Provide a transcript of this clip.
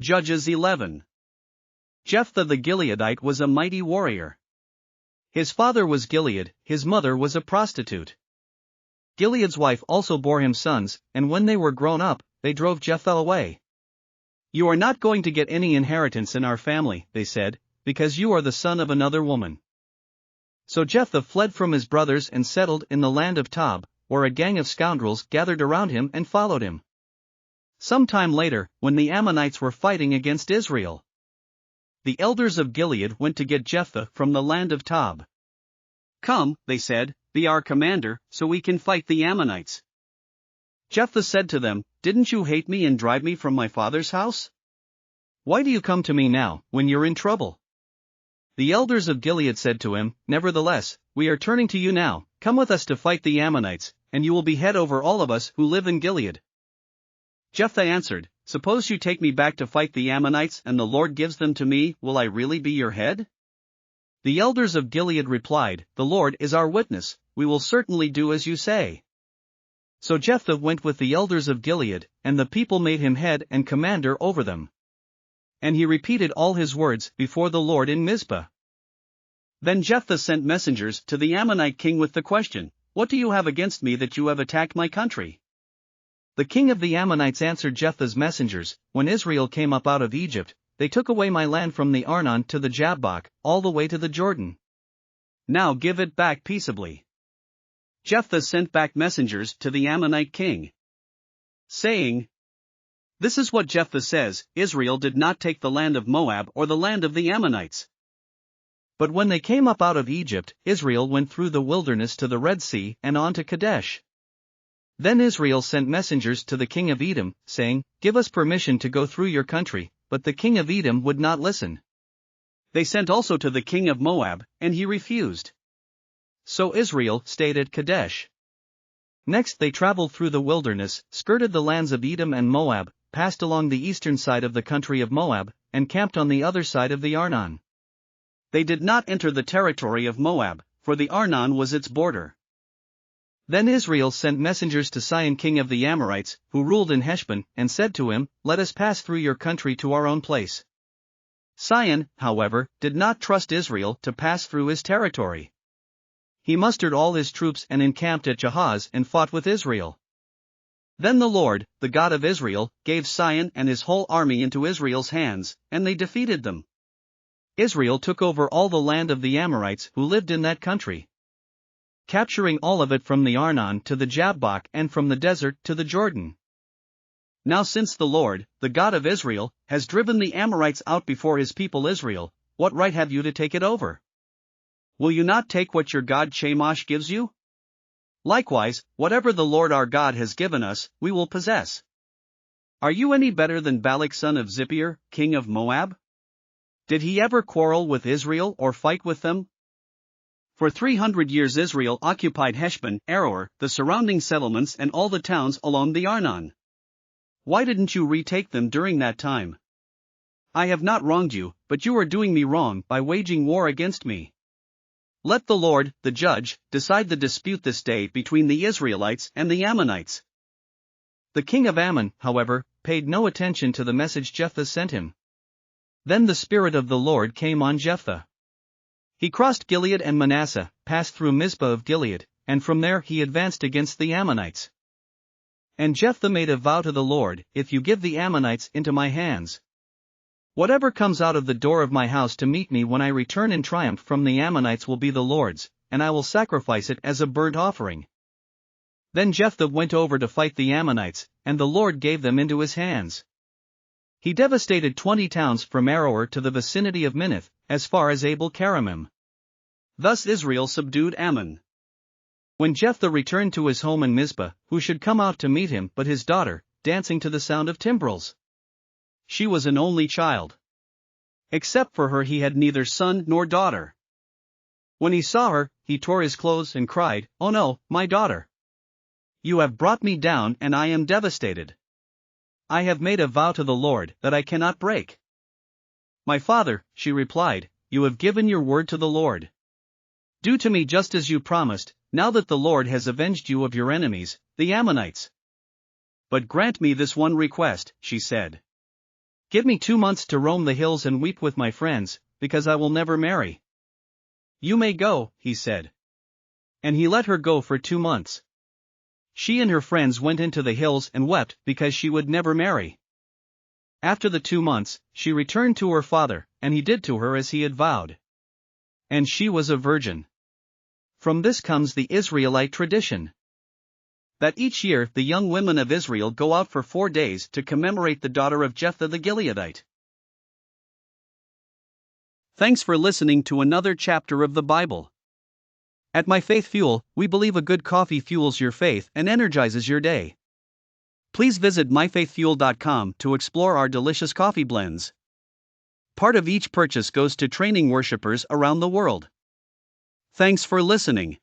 Judges 11. Jephthah the Gileadite was a mighty warrior. His father was Gilead, his mother was a prostitute. Gilead's wife also bore him sons, and when they were grown up, they drove Jephthah away. "You are not going to get any inheritance in our family," they said, "because you are the son of another woman." So Jephthah fled from his brothers and settled in the land of Tob, where a gang of scoundrels gathered around him and followed him. Some time later, when the Ammonites were fighting against Israel, the elders of Gilead went to get Jephthah from the land of Tob. "Come," they said, "be our commander, so we can fight the Ammonites." Jephthah said to them, "Didn't you hate me and drive me from my father's house? Why do you come to me now, when you're in trouble?" The elders of Gilead said to him, "Nevertheless, we are turning to you now, come with us to fight the Ammonites, and you will be head over all of us who live in Gilead." Jephthah answered, "Suppose you take me back to fight the Ammonites and the Lord gives them to me, will I really be your head?" The elders of Gilead replied, "The Lord is our witness, we will certainly do as you say." So Jephthah went with the elders of Gilead, and the people made him head and commander over them. And he repeated all his words before the Lord in Mizpah. Then Jephthah sent messengers to the Ammonite king with the question, "What do you have against me that you have attacked my country?" The king of the Ammonites answered Jephthah's messengers, "When Israel came up out of Egypt, they took away my land from the Arnon to the Jabbok, all the way to the Jordan. Now give it back peaceably." Jephthah sent back messengers to the Ammonite king, saying, "This is what Jephthah says, Israel did not take the land of Moab or the land of the Ammonites. But when they came up out of Egypt, Israel went through the wilderness to the Red Sea and on to Kadesh. Then Israel sent messengers to the king of Edom, saying, 'Give us permission to go through your country,' but the king of Edom would not listen. They sent also to the king of Moab, and he refused. So Israel stayed at Kadesh. Next they traveled through the wilderness, skirted the lands of Edom and Moab, passed along the eastern side of the country of Moab, and camped on the other side of the Arnon. They did not enter the territory of Moab, for the Arnon was its border. Then Israel sent messengers to Sihon king of the Amorites, who ruled in Heshbon, and said to him, 'Let us pass through your country to our own place.' Sihon, however, did not trust Israel to pass through his territory. He mustered all his troops and encamped at Jahaz and fought with Israel. Then the Lord, the God of Israel, gave Sihon and his whole army into Israel's hands, and they defeated them. Israel took over all the land of the Amorites who lived in that country, capturing all of it from the Arnon to the Jabbok and from the desert to the Jordan. Now since the Lord, the God of Israel, has driven the Amorites out before his people Israel, what right have you to take it over? Will you not take what your god Chemosh gives you? Likewise, whatever the Lord our God has given us, we will possess. Are you any better than Balak son of Zippor, king of Moab? Did he ever quarrel with Israel or fight with them? For 300 years Israel occupied Heshbon, Aroer, the surrounding settlements and all the towns along the Arnon. Why didn't you retake them during that time? I have not wronged you, but you are doing me wrong by waging war against me. Let the Lord, the judge, decide the dispute this day between the Israelites and the Ammonites." The king of Ammon, however, paid no attention to the message Jephthah sent him. Then the Spirit of the Lord came on Jephthah. He crossed Gilead and Manasseh, passed through Mizpah of Gilead, and from there he advanced against the Ammonites. And Jephthah made a vow to the Lord, "If you give the Ammonites into my hands, whatever comes out of the door of my house to meet me when I return in triumph from the Ammonites will be the Lord's, and I will sacrifice it as a burnt offering." Then Jephthah went over to fight the Ammonites, and the Lord gave them into his hands. He devastated 20 towns from Aroer to the vicinity of Minnith, as far as Abel-Keramim. Thus Israel subdued Ammon. When Jephthah returned to his home in Mizpah, who should come out to meet him but his daughter, dancing to the sound of timbrels? She was an only child. Except for her he had neither son nor daughter. When he saw her, he tore his clothes and cried, "Oh no, my daughter! You have brought me down and I am devastated. I have made a vow to the Lord that I cannot break." "My father," she replied, "you have given your word to the Lord. Do to me just as you promised, now that the Lord has avenged you of your enemies, the Ammonites. But grant me this one request," she said. Give me 2 months to roam the hills and weep with my friends, because I will never marry. You may go, he said. And he let her go for 2 months. She and her friends went into the hills and wept because she would never marry. After the 2 months, she returned to her father, and he did to her as he had vowed. And she was a virgin. From this comes the Israelite tradition that each year the young women of Israel go out for 4 days to commemorate the daughter of Jephthah the Gileadite. Thanks for listening to another chapter of the Bible. At My Faith Fuel, we believe a good coffee fuels your faith and energizes your day. Please visit myfaithfuel.com to explore our delicious coffee blends. Part of each purchase goes to training worshipers around the world. Thanks for listening.